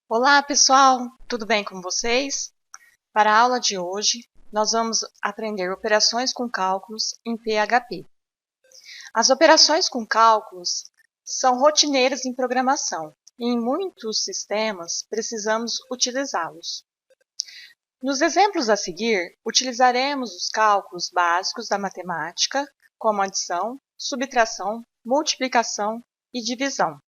Olá, pessoal! Tudo bem com vocês? Para a aula de hoje, nós vamos aprender operações com cálculos em PHP. As operações com cálculos são rotineiras em programação e em muitos sistemas precisamos utilizá-los. Nos exemplos a seguir, utilizaremos os cálculos básicos da matemática, como adição, subtração, multiplicação e divisão.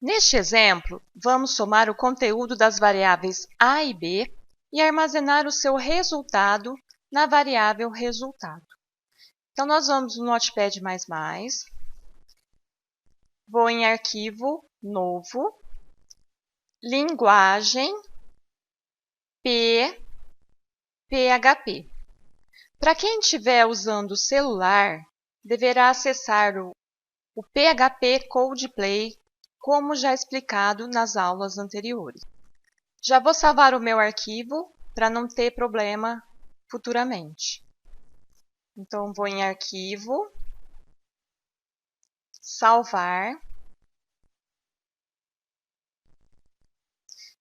Neste exemplo, vamos somar o conteúdo das variáveis a e b e armazenar o seu resultado na variável resultado. Então, nós vamos no Notepad++, vou em Arquivo, Novo, Linguagem, PHP. Para quem estiver usando o celular, deverá acessar o PHP Codeplay, como já explicado nas aulas anteriores. Já vou salvar o meu arquivo para não ter problema futuramente. Então, vou em Arquivo, Salvar,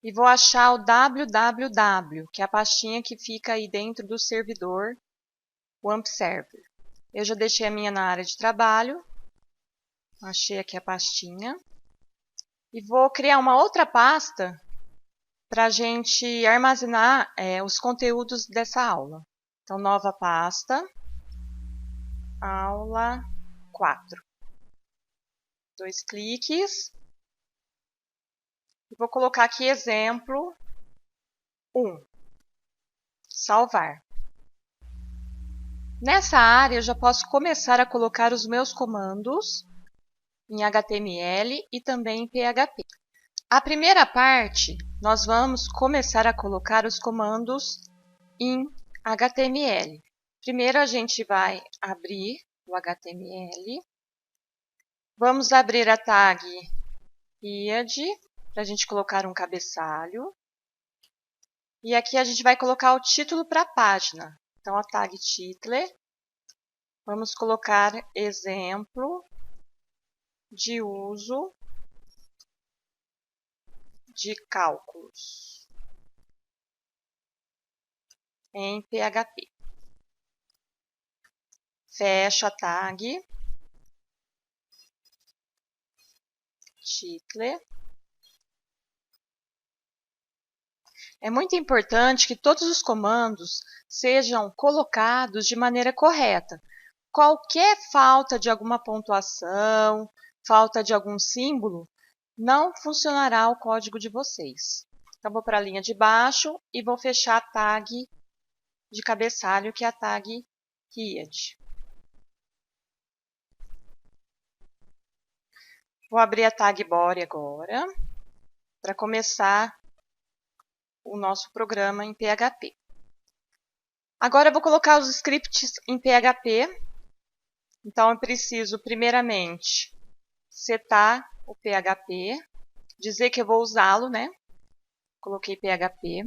e vou achar o www, que é a pastinha que fica aí dentro do servidor, o AMP Server. Eu já deixei a minha na área de trabalho, achei aqui a pastinha, e vou criar uma outra pasta para a gente armazenar os conteúdos dessa aula. Então, nova pasta, aula 4. 2 cliques. E vou colocar aqui exemplo 1. Salvar. Nessa área, eu já posso começar a colocar os meus comandos em HTML e também em PHP. A primeira parte, nós vamos começar a colocar os comandos em HTML. Primeiro, a gente vai abrir o HTML. Vamos abrir a tag Head, para a gente colocar um cabeçalho. E aqui a gente vai colocar o título para a página. Então, a tag Title. Vamos colocar exemplo de uso de cálculos em PHP. Fecha a tag Title. É muito importante que todos os comandos sejam colocados de maneira correta. Qualquer falta de alguma pontuação, falta de algum símbolo, não funcionará o código de vocês. Então, vou para a linha de baixo e vou fechar a tag de cabeçalho, que é a tag Head. Vou abrir a tag Body agora, para começar o nosso programa em PHP. Agora, eu vou colocar os scripts em PHP. Então, eu preciso, primeiramente, setar o PHP, dizer que eu vou usá-lo, né? Coloquei PHP.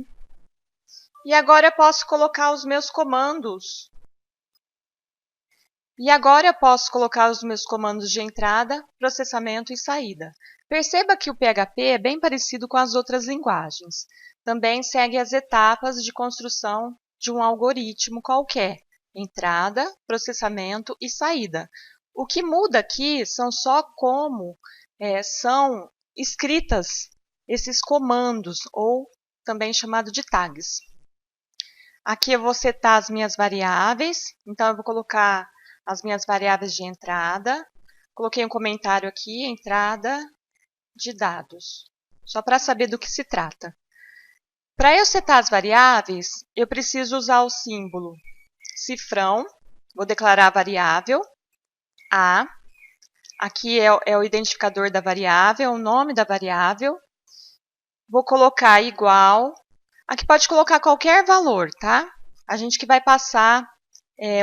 E agora eu posso colocar os meus comandos. De entrada, processamento e saída. Perceba que o PHP é bem parecido com as outras linguagens. Também segue as etapas de construção de um algoritmo qualquer. Entrada, processamento e saída. O que muda aqui são só como são escritas esses comandos, ou também chamado de tags. Aqui eu vou setar as minhas variáveis, então eu vou colocar as minhas variáveis de entrada. Coloquei um comentário aqui, entrada de dados, só para saber do que se trata. Para eu setar as variáveis, eu preciso usar o símbolo cifrão. Vou declarar a variável A. Aqui é o identificador da variável, o nome da variável. Vou colocar igual. Aqui pode colocar qualquer valor, tá? A gente que vai passar,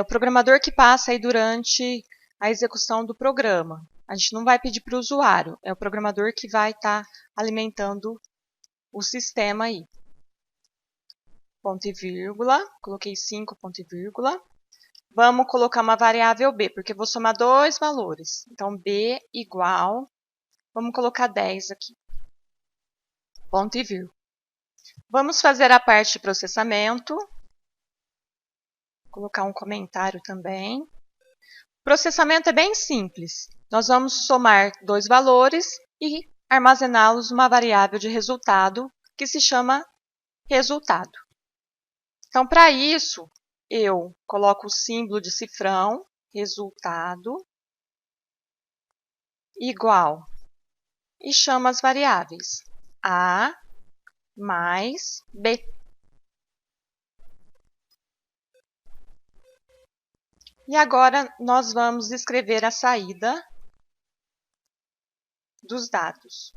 o programador que passa aí durante a execução do programa. A gente não vai pedir para o usuário, é o programador que vai estar alimentando o sistema aí. Ponto e vírgula, coloquei 5 ponto e vírgula. Vamos colocar uma variável b, porque eu vou somar dois valores. Então, b igual, vamos colocar 10 aqui. ponto e vírgula. Vamos fazer a parte de processamento. Vou colocar um comentário também. O processamento é bem simples. Nós vamos somar dois valores e armazená-los numa variável de resultado que se chama resultado. Então, para isso, eu coloco o símbolo de cifrão, resultado, igual, e chamo as variáveis A mais B. E agora nós vamos escrever a saída dos dados.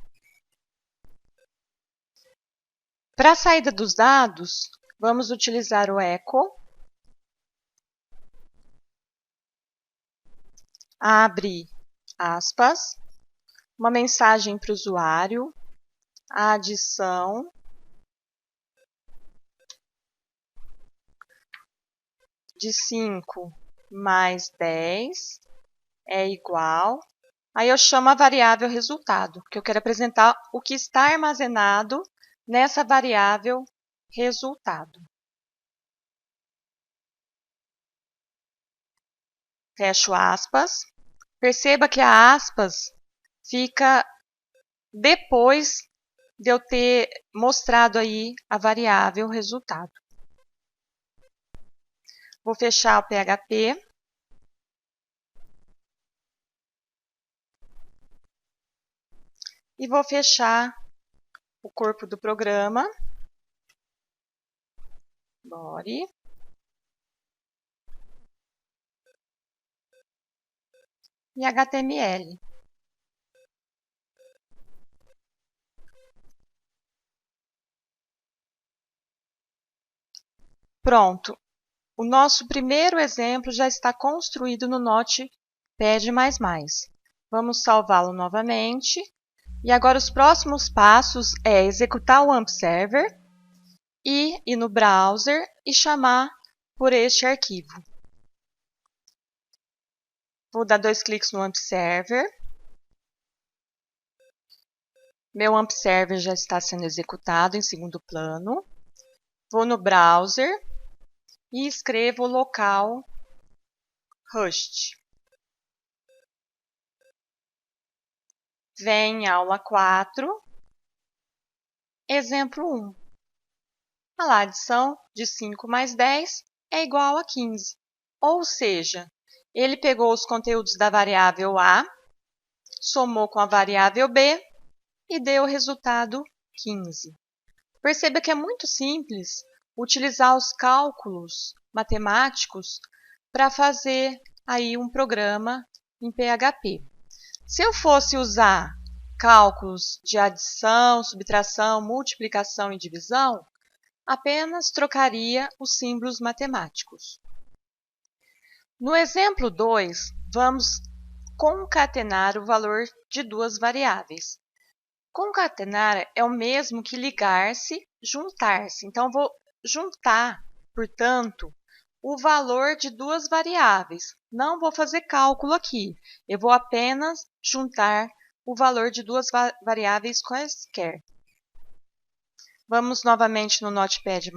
Para a saída dos dados, vamos utilizar o echo, abre aspas, uma mensagem para o usuário, a adição de 5 mais 10 é igual. Aí eu chamo a variável resultado, porque eu quero apresentar o que está armazenado nessa variável resultado. Fecho aspas. Perceba que a aspas fica depois de eu ter mostrado aí a variável resultado. Vou fechar o PHP. E vou fechar o corpo do programa. Body. E HTML. Pronto. O nosso primeiro exemplo já está construído no Notepad++. Vamos salvá-lo novamente. E agora os próximos passos é executar o AMP Server e ir no browser e chamar por este arquivo. Vou dar 2 cliques no AMP Server. Meu AMP Server já está sendo executado em segundo plano. Vou no browser e escrevo localhost. Vem aula 4, exemplo 1. A adição de 5 mais 10 é igual a 15. Ou seja, ele pegou os conteúdos da variável A, somou com a variável B e deu o resultado 15. Perceba que é muito simples utilizar os cálculos matemáticos para fazer aí um programa em PHP. Se eu fosse usar cálculos de adição, subtração, multiplicação e divisão, apenas trocaria os símbolos matemáticos. No exemplo 2, vamos concatenar o valor de duas variáveis. Concatenar é o mesmo que ligar-se, juntar-se. Então, vou juntar, portanto, o valor de duas variáveis. Não vou fazer cálculo aqui. Eu vou apenas juntar o valor de duas variáveis quaisquer. Vamos novamente no Notepad++.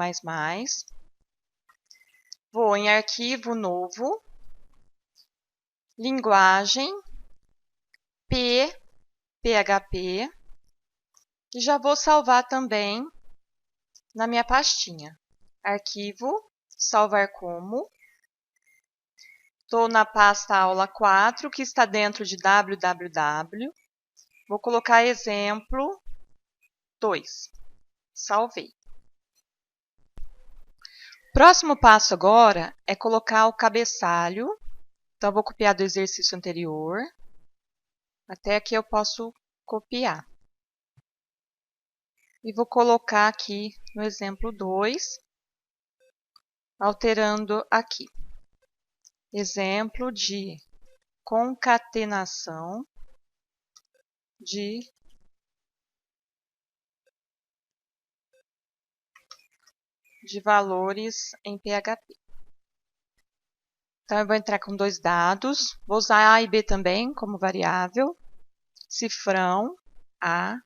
Vou em Arquivo Novo, Linguagem, PHP, e já vou salvar também na minha pastinha. Arquivo, salvar como. Estou na pasta aula 4, que está dentro de www. Vou colocar exemplo 2. Salvei. Próximo passo agora é colocar o cabeçalho. Então, vou copiar do exercício anterior. Até aqui eu posso copiar. E vou colocar aqui no exemplo 2, alterando aqui. Exemplo de concatenação de valores em PHP. Então, eu vou entrar com dois dados. Vou usar A e B também como variável. Cifrão A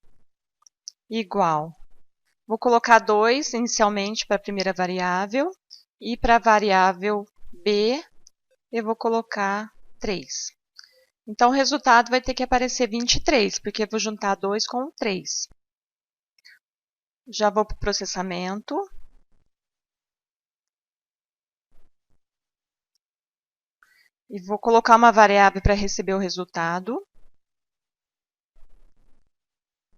igual. Vou colocar 2 inicialmente para a primeira variável e para a variável b eu vou colocar 3. Então, o resultado vai ter que aparecer 23, porque eu vou juntar 2 com 3. Já vou para o processamento. E vou colocar uma variável para receber o resultado.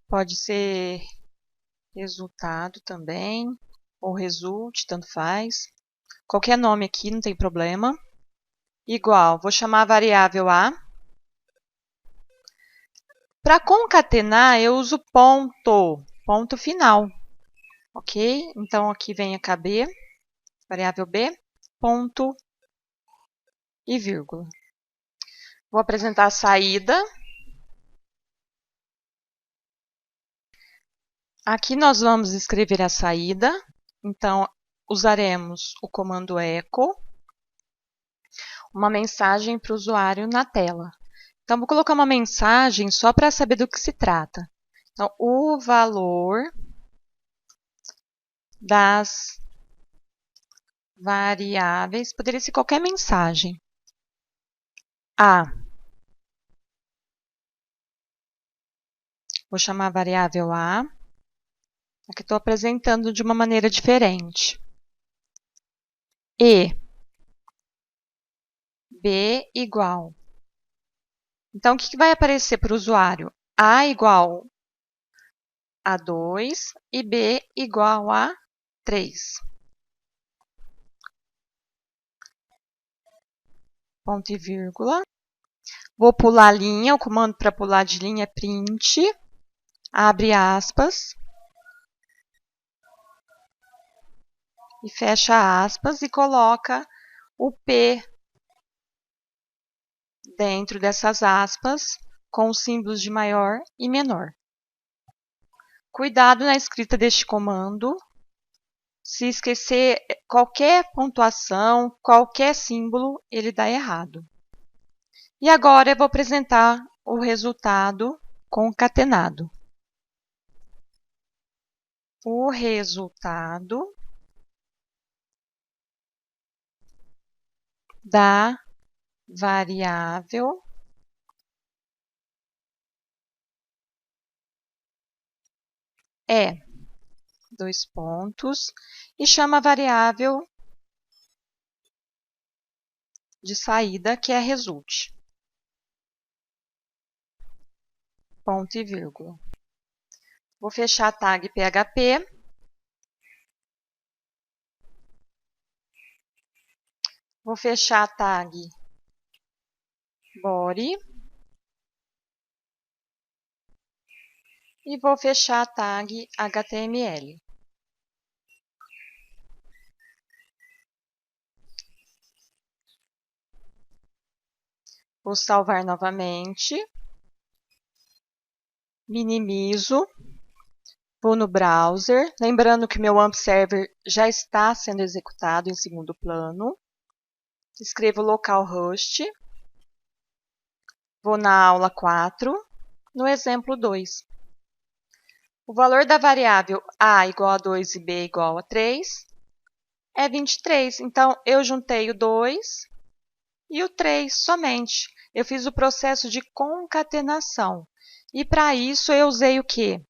Pode ser resultado também, ou result, tanto faz. Qualquer nome aqui, não tem problema. Igual, vou chamar a variável A. Para concatenar, eu uso ponto final. Ok? Então, aqui vem a KB, variável B, ponto e vírgula. Vou apresentar a saída. Aqui nós vamos escrever a saída. Então, usaremos o comando echo, uma mensagem para o usuário na tela. Então, vou colocar uma mensagem só para saber do que se trata. Então, o valor das variáveis, poderia ser qualquer mensagem. A. Vou chamar a variável A. Aqui estou apresentando de uma maneira diferente. E. B igual. Então, o que vai aparecer para o usuário? A igual a 2 e B igual a 3. Ponto e vírgula. Vou pular a linha, o comando para pular de linha é print, abre aspas e fecha aspas e coloca o P dentro dessas aspas com os símbolos de maior e menor. Cuidado na escrita deste comando. Se esquecer qualquer pontuação, qualquer símbolo, ele dá errado. E agora eu vou apresentar o resultado concatenado. O resultado da variável é, dois pontos, e chama a variável de saída, que é result. Ponto e vírgula. Vou fechar a tag PHP. Vou fechar a tag body. E vou fechar a tag HTML. Vou salvar novamente. Minimizo. Vou no browser. Lembrando que meu AMP Server já está sendo executado em segundo plano. Escrevo localhost. Vou na aula 4, no exemplo 2. O valor da variável A igual a 2 e B igual a 3 é 23. Então, eu juntei o 2 e o 3 somente. Eu fiz o processo de concatenação. E para isso, eu usei o quê?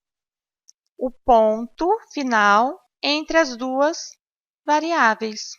O ponto final entre as duas variáveis.